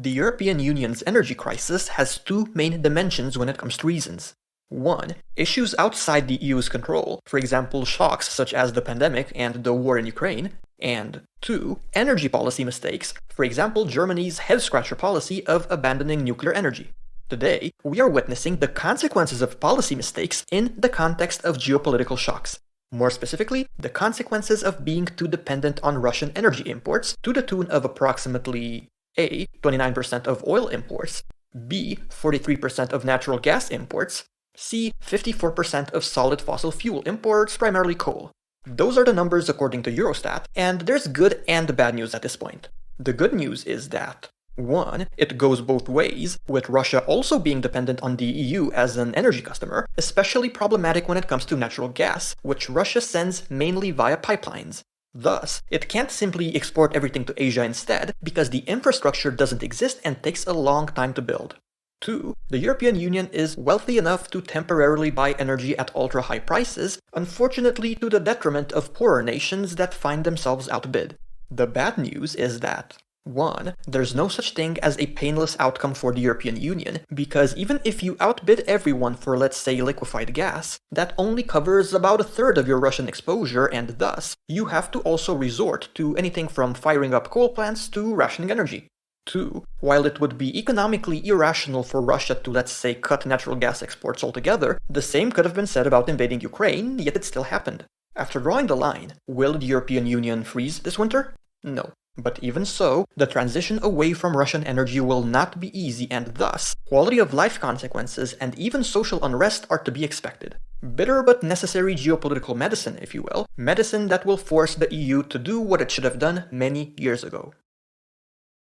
The European Union's energy crisis has two main dimensions when it comes to reasons. One, issues outside the EU's control, for example shocks such as the pandemic and the war in Ukraine, and two, energy policy mistakes, for example Germany's head-scratcher policy of abandoning nuclear energy. Today, we are witnessing the consequences of policy mistakes in the context of geopolitical shocks. More specifically, the consequences of being too dependent on Russian energy imports to the tune of approximately A. 29% of oil imports, B. 43% of natural gas imports, C. 54% of solid fossil fuel imports, primarily coal. Those are the numbers according to Eurostat, and there's good and bad news at this point. The good news is that 1. It goes both ways, with Russia also being dependent on the EU as an energy customer, especially problematic when it comes to natural gas, which Russia sends mainly via pipelines. Thus, it can't simply export everything to Asia instead, because the infrastructure doesn't exist and takes a long time to build. 2. The European Union is wealthy enough to temporarily buy energy at ultra-high prices, unfortunately to the detriment of poorer nations that find themselves outbid. The bad news is that 1. There's no such thing as a painless outcome for the European Union, because even if you outbid everyone for, let's say, liquefied gas, that only covers about a third of your Russian exposure, and thus, you have to also resort to anything from firing up coal plants to rationing energy. 2. While it would be economically irrational for Russia to, let's say, cut natural gas exports altogether, the same could have been said about invading Ukraine, yet it still happened. After drawing the line, will the European Union freeze this winter? No. But even so, the transition away from Russian energy will not be easy, and thus, quality of life consequences and even social unrest are to be expected. Bitter but necessary geopolitical medicine, if you will, medicine that will force the EU to do what it should have done many years ago.